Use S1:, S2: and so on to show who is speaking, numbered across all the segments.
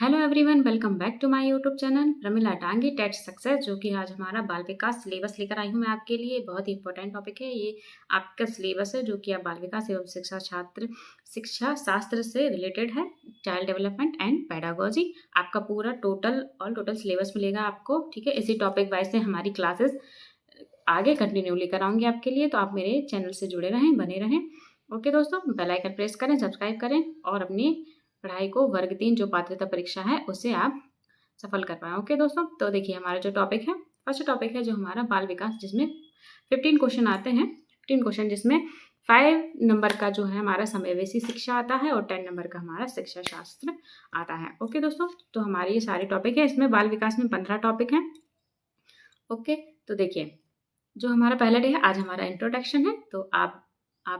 S1: Hello everyone, welcome back to my YouTube channel Pramila Tangi TET success. जो कि आज हमारा बाल विकास सिलेबस लेकर आई हूँ मैं आपके लिए। बहुत ही इंपॉर्टेंट टॉपिक है ये। आपका सिलेबस है जो कि आप बाल विकास एवं शिक्षा शास्त्र से रिलेटेड है। चाइल्ड डेवलपमेंट एंड पेडागोजी आपका पूरा टोटल सिलेबस मिलेगा आपको। ठीक है, इसी टॉपिक वाइज से हमारी क्लासेस आगे कंटिन्यू लेकर आऊँगी आपके लिए। तो आप मेरे चैनल से जुड़े रहें, बने रहें। ओके दोस्तों, बेल आइकन प्रेस करें, सब्सक्राइब करें और अपनी पढ़ाई को वर्ग 3 जो पात्रता परीक्षा है उसे आप सफल कर पाएँ। ओके दोस्तों, तो देखिए हमारा जो टॉपिक है, फर्स्ट टॉपिक है जो हमारा बाल विकास, जिसमें 15 क्वेश्चन आते हैं। 15 क्वेश्चन जिसमें 5 नंबर का जो है हमारा समावेशी शिक्षा आता है और 10 नंबर का हमारा शिक्षा शास्त्र आता है। ओके दोस्तों, तो हमारे ये सारे टॉपिक है। इसमें बाल विकास में 15 टॉपिक हैं। ओके, तो देखिए जो हमारा पहला डे है, आज हमारा इंट्रोडक्शन है। तो आप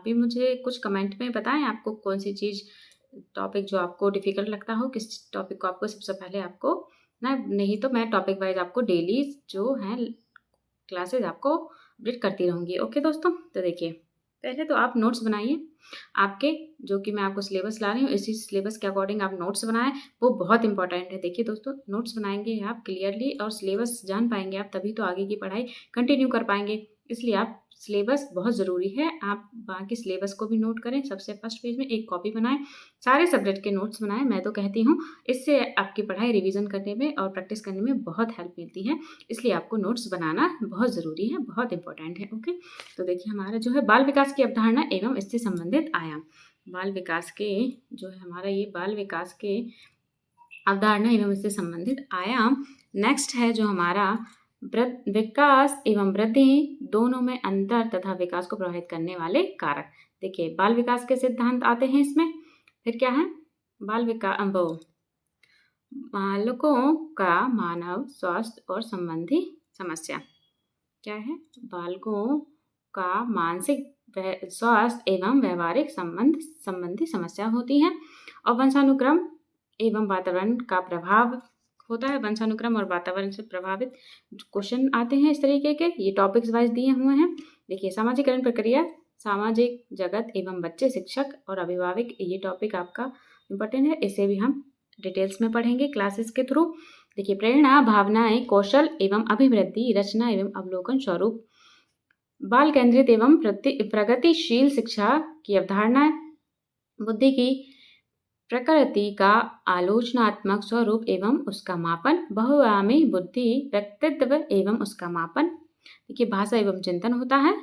S1: भी मुझे कुछ कमेंट में बताएं आपको कौन सी चीज़ टॉपिक जो आपको डिफिकल्ट लगता हो, किस टॉपिक को आपको सबसे पहले आपको ना, नहीं तो मैं टॉपिक वाइज आपको डेली जो है क्लासेस आपको अपडेट करती रहूँगी। ओके दोस्तों, तो देखिए पहले तो आप नोट्स बनाइए। आपके जो कि मैं आपको सिलेबस ला रही हूँ, इसी सिलेबस के अकॉर्डिंग आप नोट्स बनाएं, वो बहुत इंपॉर्टेंट है। देखिए दोस्तों, नोट्स बनाएंगे आप क्लियरली और सिलेबस जान पाएंगे आप, तभी तो आगे की पढ़ाई कंटिन्यू कर पाएंगे। इसलिए आप सिलेबस बहुत ज़रूरी है। आप बाकी सिलेबस को भी नोट करें। सबसे फर्स्ट पेज में एक कॉपी बनाएं, सारे सब्जेक्ट के नोट्स बनाएं। मैं तो कहती हूँ इससे आपकी पढ़ाई रिवीजन करने में और प्रैक्टिस करने में बहुत हेल्प मिलती है। इसलिए आपको नोट्स बनाना बहुत ज़रूरी है, बहुत इंपॉर्टेंट है। ओके, तो देखिए हमारा जो है बाल विकास की अवधारणा एवं इससे संबंधित आयाम। बाल विकास के जो है हमारा ये बाल विकास के अवधारणा एवं इससे संबंधित आयाम। नेक्स्ट है जो हमारा विकास एवं वृद्धि दोनों में अंतर तथा विकास को प्रभावित करने वाले कारक। देखिए बाल विकास के सिद्धांत आते हैं इसमें। फिर क्या है, बालकों का मानव स्वास्थ्य और संबंधी समस्या। क्या है, बालकों का मानसिक स्वास्थ्य एवं व्यवहारिक संबंधी समस्या होती है। और वंशानुक्रम एवं वातावरण का प्रभाव होता है। वंशानुक्रम और वातावरण से प्रभावित क्वेश्चन आते हैं इस तरीके के, ये टॉपिक्स वाइज दिए हुए हैं। देखिए सामाजिकरण प्रक्रिया, सामाजिक जगत एवं बच्चे, शिक्षक और अभिभावक, ये टॉपिक आपका इम्पोर्टेंट है। इसे भी हम डिटेल्स में पढ़ेंगे क्लासेस के थ्रू। देखिए प्रेरणा, भावनाएं, कौशल एवं अभिवृद्धि, रचना एवं अवलोकन स्वरूप, बाल केंद्रित एवं प्रगतिशील शिक्षा की अवधारणा, बुद्धि की प्रकृति का आलोचनात्मक स्वरूप एवं उसका मापन, बहुआयामी बुद्धि, व्यक्तित्व एवं उसका मापन। देखिए भाषा एवं चिंतन होता है।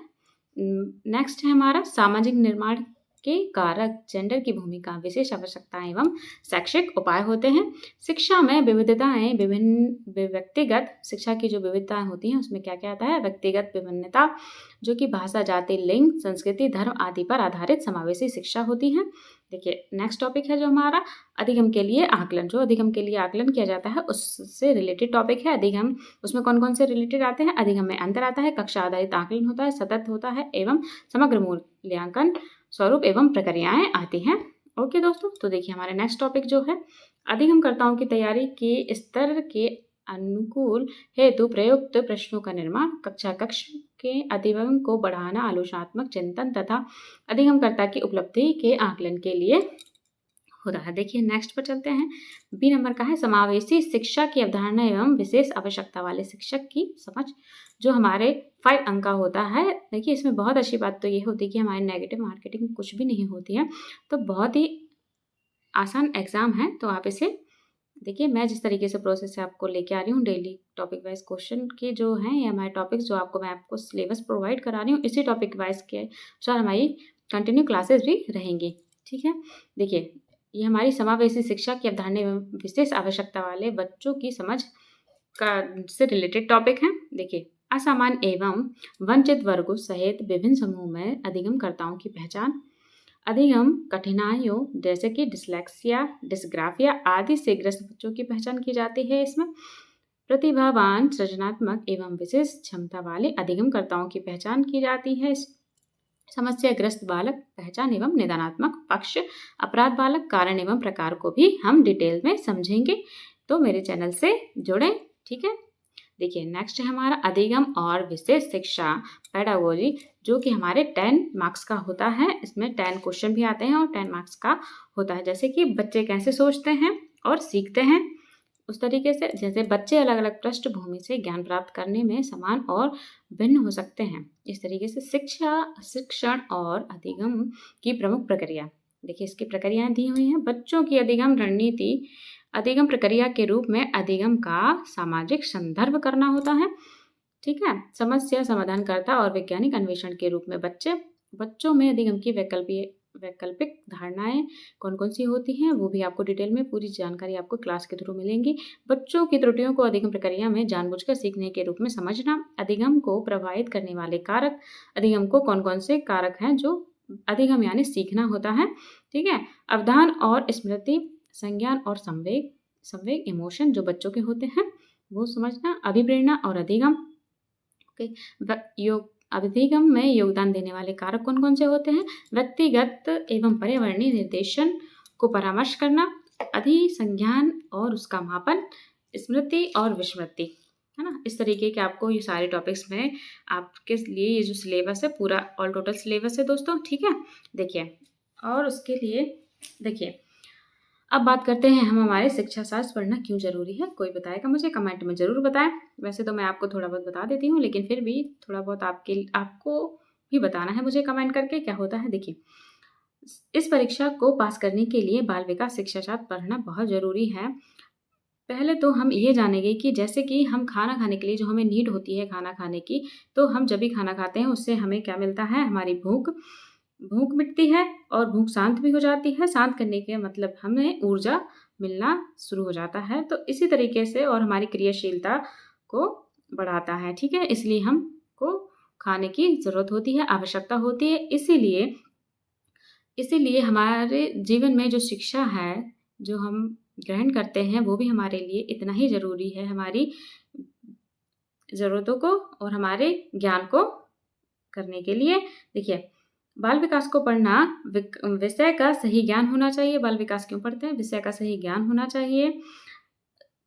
S1: नेक्स्ट है हमारा सामाजिक निर्माण के कारक, जेंडर की भूमिका, विशेष आवश्यकताएं एवं शैक्षिक उपाय होते हैं। शिक्षा में विविधताएं, विभिन्न व्यक्तिगत शिक्षा की जो विविधताएं होती हैं उसमें क्या क्या आता है, व्यक्तिगत विभिन्नता जो कि भाषा, जाति, लिंग, संस्कृति, धर्म आदि पर आधारित समावेशी शिक्षा होती है। देखिए नेक्स्ट टॉपिक है जो हमारा अधिगम के लिए आकलन। जो अधिगम के लिए आकलन किया जाता है उससे रिलेटेड टॉपिक है अधिगम। उसमें कौन कौन से रिलेटेड आते हैं, अधिगम में अंतर आता है, कक्षा आधारित आकलन होता है, सतत होता है एवं समग्र मूल्यांकन, स्वरूप एवं प्रक्रियाएं आती हैं। ओके दोस्तों, तो देखिए हमारे नेक्स्ट टॉपिक जो है अधिगमकर्ताओं की तैयारी के स्तर के अनुकूल हेतु प्रयुक्त प्रश्नों का निर्माण, कक्ष के अधिगम को बढ़ाना, आलोचनात्मक चिंतन तथा अधिगमकर्ता की उपलब्धि के आकलन के लिए होता है। देखिए नेक्स्ट पर चलते हैं। बी नंबर का है समावेशी शिक्षा की अवधारणा एवं विशेष आवश्यकता वाले शिक्षक की समझ, जो हमारे 5 अंक का होता है। देखिए इसमें बहुत अच्छी बात तो ये होती है कि हमारी नेगेटिव मार्केटिंग कुछ भी नहीं होती है, तो बहुत ही आसान एग्जाम है। तो आप इसे देखिए, मैं जिस तरीके से प्रोसेस से आपको लेके आ रही हूँ डेली टॉपिक वाइज क्वेश्चन के जो हैं, ये हमारे टॉपिक्स जो मैं आपको सिलेबस प्रोवाइड करा रही हूँ, इसी टॉपिक वाइज के अनुसार हमारी कंटिन्यू क्लासेस भी रहेंगी। ठीक है, देखिए ये हमारी समावेशी शिक्षा की अवधारणा एवं विशेष आवश्यकता वाले बच्चों की समझ का से रिलेटेड टॉपिक है। देखिए असामान्य एवं वंचित वर्गों सहित विभिन्न समूह में अधिगमकर्ताओं की पहचान, अधिगम कठिनाइयों जैसे कि डिसलेक्सिया, डिस्ग्राफिया आदि से ग्रस्त बच्चों की पहचान की जाती है। इसमें प्रतिभावान, सृजनात्मक एवं विशेष क्षमता वाले अधिगमकर्ताओं की पहचान की जाती है। समस्याग्रस्त बालक पहचान एवं निदानात्मक पक्ष, अपराध बालक कारण एवं प्रकार को भी हम डिटेल में समझेंगे। तो मेरे चैनल से जुड़ें। ठीक है, देखिए नेक्स्ट है हमारा अधिगम और विशेष शिक्षा पेडागोजी, जो कि हमारे 10 मार्क्स का होता है। इसमें 10 क्वेश्चन भी आते हैं और 10 मार्क्स का होता है। जैसे कि बच्चे कैसे सोचते हैं, और सीखते हैं उस तरीके से जैसे बच्चे अलग अलग पृष्ठभूमि से ज्ञान प्राप्त करने में समान और भिन्न हो सकते हैं। इस तरीके से शिक्षण और अधिगम की प्रमुख प्रक्रिया, देखिए इसकी प्रक्रियाएं दी हुई हैं। बच्चों की अधिगम रणनीति अधिगम प्रक्रिया के रूप में अधिगम का सामाजिक संदर्भ करना होता है, ठीक है। समस्या समाधानकर्ता और वैज्ञानिक अन्वेषण के रूप में बच्चों में अधिगम की वैकल्पिक धारणाएं कौन कौन सी होती हैं वो भी आपको डिटेल में पूरी जानकारी आपको क्लास के थ्रू मिलेंगी। बच्चों की त्रुटियों को अधिगम प्रक्रिया में जानबूझकर सीखने के रूप में समझना। अधिगम को प्रभावित करने वाले कारक, अधिगम को कौन कौन से कारक हैं जो अधिगम यानी सीखना होता है, ठीक है। अवधान और स्मृति, संज्ञान और संवेग इमोशन जो बच्चों के होते हैं वो समझना। अभिप्रेरणा और अधिगम, अधिगम में योगदान देने वाले कारक कौन कौन से होते हैं। व्यक्तिगत एवं पर्यावरणीय निर्देशन को परामर्श करना, अधिसंज्ञान और उसका मापन, स्मृति और विस्मृति, है ना। इस तरीके के आपको ये सारे टॉपिक्स में आपके लिए ये जो सिलेबस है पूरा ऑल टोटल सिलेबस है दोस्तों, ठीक है। देखिए और उसके लिए देखिए अब बात करते हैं हम हमारे शिक्षा शास्त्र पढ़ना क्यों ज़रूरी है। कोई बताएगा मुझे, कमेंट में ज़रूर बताएं। वैसे तो मैं आपको थोड़ा बहुत बता देती हूँ लेकिन फिर भी थोड़ा बहुत आपको भी बताना है मुझे कमेंट करके क्या होता है। देखिए इस परीक्षा को पास करने के लिए बाल विकास शिक्षा शास्त्र पढ़ना बहुत ज़रूरी है। पहले तो हम ये जानेंगे कि जैसे कि हम खाना खाने के लिए जो हमें नीड होती है खाना खाने की, तो हम जब भी खाना खाते हैं उससे हमें क्या मिलता है, हमारी भूख मिटती है और भूख शांत भी हो जाती है। शांत करने के मतलब हमें ऊर्जा मिलना शुरू हो जाता है। तो इसी तरीके से और हमारी क्रियाशीलता को बढ़ाता है, ठीक है। इसलिए हमको खाने की ज़रूरत होती है, आवश्यकता होती है। इसीलिए हमारे जीवन में जो शिक्षा है जो हम ग्रहण करते हैं वो भी हमारे लिए इतना ही ज़रूरी है, हमारी ज़रूरतों को और हमारे ज्ञान को करने के लिए। देखिए बाल विकास को पढ़ना विषय का सही ज्ञान होना चाहिए। बाल विकास क्यों पढ़ते हैं, विषय का सही ज्ञान होना चाहिए।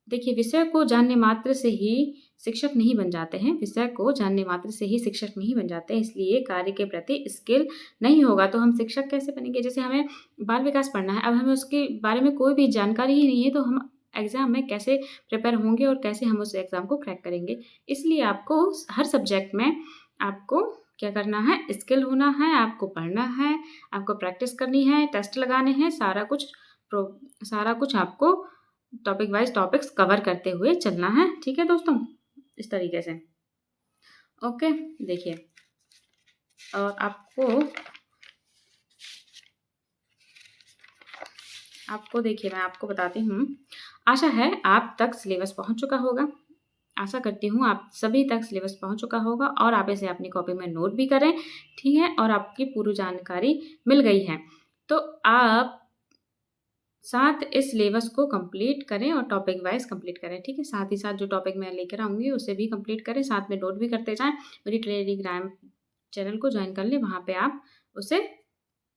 S1: देखिए विषय को जानने मात्र से ही शिक्षक नहीं बन जाते हैं, विषय को जानने मात्र से ही शिक्षक नहीं बन जाते हैं। इसलिए कार्य के प्रति स्किल नहीं होगा तो हम शिक्षक कैसे बनेंगे। जैसे हमें बाल विकास पढ़ना है, अब हमें उसके बारे में कोई भी जानकारी ही नहीं है तो हम एग्ज़ाम में कैसे प्रिपेयर होंगे और कैसे हम उस एग्ज़ाम को क्रैक करेंगे। इसलिए आपको हर सब्जेक्ट में आपको क्या करना है, स्किल होना है, आपको पढ़ना है, आपको प्रैक्टिस करनी है, टेस्ट लगाने हैं, सारा कुछ आपको टॉपिक वाइज टॉपिक्स कवर करते हुए चलना है, ठीक है दोस्तों। इस तरीके से ओके। देखिए और आपको देखिए मैं आपको बताती हूँ। आशा है आप तक सिलेबस पहुँच चुका होगा। आशा करती हूँ आप सभी तक सिलेबस पहुँच चुका होगा और आप इसे अपनी कॉपी में नोट भी करें, ठीक है। और आपकी पूरी जानकारी मिल गई है तो आप साथ इस सिलेबस को कंप्लीट करें और टॉपिक वाइज कंप्लीट करें, ठीक है। साथ ही साथ जो टॉपिक मैं लेकर आऊँगी उसे भी कंप्लीट करें, साथ में नोट भी करते जाएं। मेरी टेलीग्राम चैनल को ज्वाइन कर लें, वहाँ पे आप उसे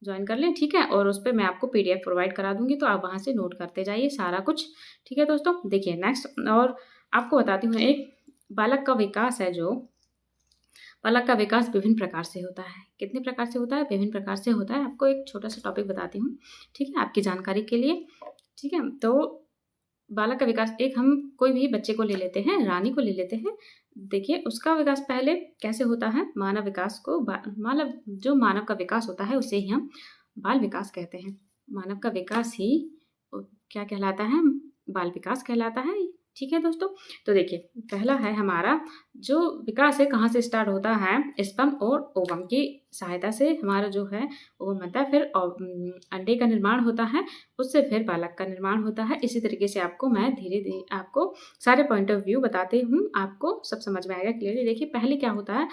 S1: ज्वाइन कर लें, ठीक है। और उस पर मैं आपको PDF प्रोवाइड करा दूँगी तो आप वहाँ से नोट करते जाइए सारा कुछ, ठीक है दोस्तों। देखिए नेक्स्ट और आपको बताती हूँ एक बालक का विकास है जो बालक का विकास विभिन्न प्रकार से होता है। कितने प्रकार से होता है, विभिन्न प्रकार से होता है। आपको एक छोटा सा टॉपिक बताती हूँ, ठीक है, आपकी जानकारी के लिए, ठीक है। तो बालक का विकास एक हम कोई भी बच्चे को ले लेते हैं, रानी को ले लेते हैं। देखिए उसका विकास पहले कैसे होता है, मानव विकास को जो मानव का विकास होता है उसे ही हम बाल विकास कहते हैं। मानव का विकास ही क्या कहलाता है, बाल विकास कहलाता है, ठीक है दोस्तों। तो देखिए पहला है हमारा जो विकास है कहाँ से स्टार्ट होता है, स्पर्म और ओवम की सहायता से हमारा जो है ओवम बनता है, फिर अंडे का निर्माण होता है, उससे फिर बालक का निर्माण होता है। इसी तरीके से आपको मैं धीरे धीरे आपको सारे पॉइंट ऑफ व्यू बताती हूँ, आपको सब समझ में आएगा क्लियरली। देखिए पहले क्या होता है,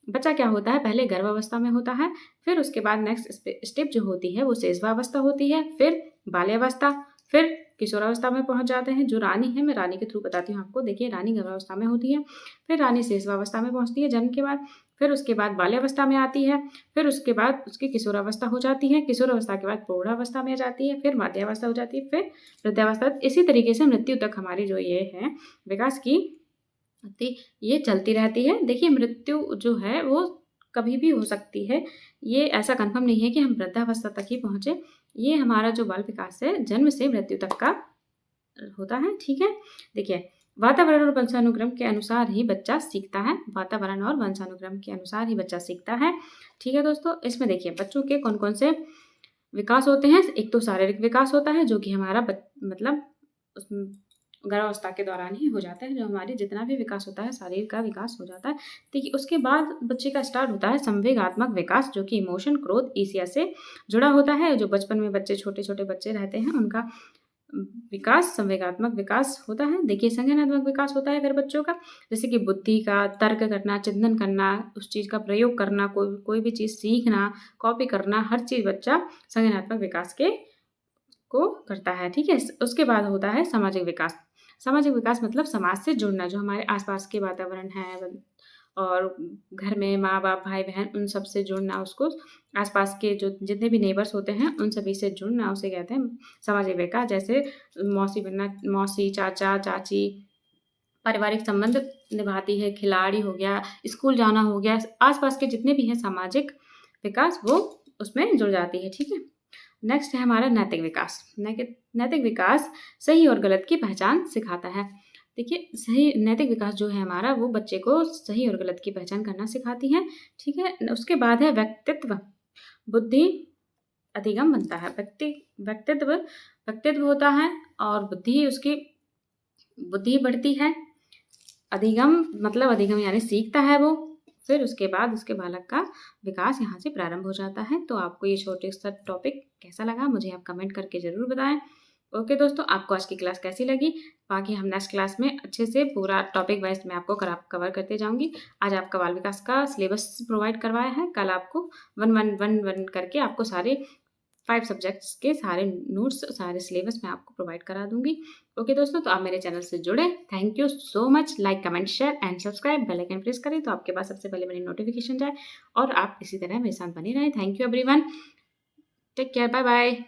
S1: बच्चा क्या होता है, पहले गर्भावस्था में होता है, फिर उसके बाद नेक्स्ट स्टेप जो होती है वो शेषवावस्था होती है, फिर बाल्यावस्था, फिर किशोरावस्था में पहुंच जाते हैं। जो रानी है मैं रानी के थ्रू बताती हूँ आपको। देखिए रानी गर्भावस्था में होती है, फिर रानी शेषवावस्था में पहुंचती है जन्म के बाद, फिर उसके बाद बाल्यावस्था में आती है, फिर उसके बाद उसकी किशोरावस्था हो जाती है, किशोरावस्था के बाद प्रौढ़ावस्था में जाती है, फिर मध्यावस्था हो जाती है, फिर वृद्धावस्था। इसी तरीके से मृत्यु तक हमारी जो ये है विकास की ये चलती रहती है। देखिए मृत्यु जो है वो कभी भी हो सकती है, ये ऐसा कंफर्म नहीं है कि हम वृद्धावस्था तक ही पहुँचे। ये हमारा जो बाल विकास है जन्म से मृत्यु तक का होता है, ठीक है। देखिए, वातावरण और वंशानुक्रम के अनुसार ही बच्चा सीखता है। वातावरण और वंशानुक्रम के अनुसार ही बच्चा सीखता है, ठीक है दोस्तों। इसमें देखिए बच्चों के कौन कौन से विकास होते हैं। एक तो शारीरिक विकास होता है जो कि हमारा मतलब गर्भावस्था के दौरान ही हो जाता है, जो हमारी जितना भी विकास होता है शरीर का विकास हो जाता है। देखिए उसके बाद बच्चे का स्टार्ट होता है संवेगात्मक विकास, जो कि इमोशन, क्रोध, ईर्ष्या से जुड़ा होता है। जो बचपन में बच्चे छोटे छोटे बच्चे रहते हैं उनका विकास संवेगात्मक विकास होता है। देखिए संज्ञानात्मक विकास होता है फिर बच्चों का, जैसे कि बुद्धि का, तर्क करना, चिंतन करना, उस चीज़ का प्रयोग करना, कोई भी चीज़ सीखना, कॉपी करना, हर चीज़ बच्चा संज्ञानात्मक विकास के को करता है, ठीक है। उसके बाद होता है सामाजिक विकास। सामाजिक विकास मतलब समाज से जुड़ना, जो हमारे आसपास के वातावरण है और घर में माँ बाप भाई बहन उन सब से जुड़ना, उसको आसपास के जो जितने भी नेबर्स होते हैं उन सभी से जुड़ना, उसे कहते हैं सामाजिक विकास। जैसे मौसी बनना, मौसी, चाचा, चाची, पारिवारिक संबंध निभाती है, खिलाड़ी हो गया, स्कूल जाना हो गया, आसपास के जितने भी हैं सामाजिक विकास वो उसमें जुड़ जाती है, ठीक है। नेक्स्ट है हमारा नैतिक विकास। नैतिक विकास सही और गलत की पहचान सिखाता है। देखिए सही नैतिक विकास जो है हमारा वो बच्चे को सही और गलत की पहचान करना सिखाती है, ठीक है। उसके बाद है व्यक्तित्व। बुद्धि अधिगम बनता है। व्यक्तित्व होता है और उसकी बुद्धि बढ़ती है। अधिगम यानी सीखता है वो। फिर उसके बाद उसके बालक का विकास यहाँ से प्रारंभ हो जाता है। तो आपको ये छोटे सा टॉपिक कैसा लगा मुझे आप कमेंट करके ज़रूर बताएं। ओके दोस्तों, आपको आज की क्लास कैसी लगी? बाकी हम नेक्स्ट क्लास में अच्छे से पूरा टॉपिक वाइज मैं आपको कवर करते जाऊंगी। आज आपका बाल विकास का सिलेबस प्रोवाइड करवाया है, कल आपको 1 करके आपको सारे 5 सब्जेक्ट्स के सारे नोट्स, सारे सिलेबस मैं आपको प्रोवाइड करा दूंगी। ओके दोस्तों, तो आप मेरे चैनल से जुड़े। Thank you so much. Like, comment, share and subscribe, bell icon press करें तो आपके पास सबसे पहले मेरी नोटिफिकेशन जाए और आप इसी तरह मेरे साथ बने रहें। Thank you everyone, take care, bye bye.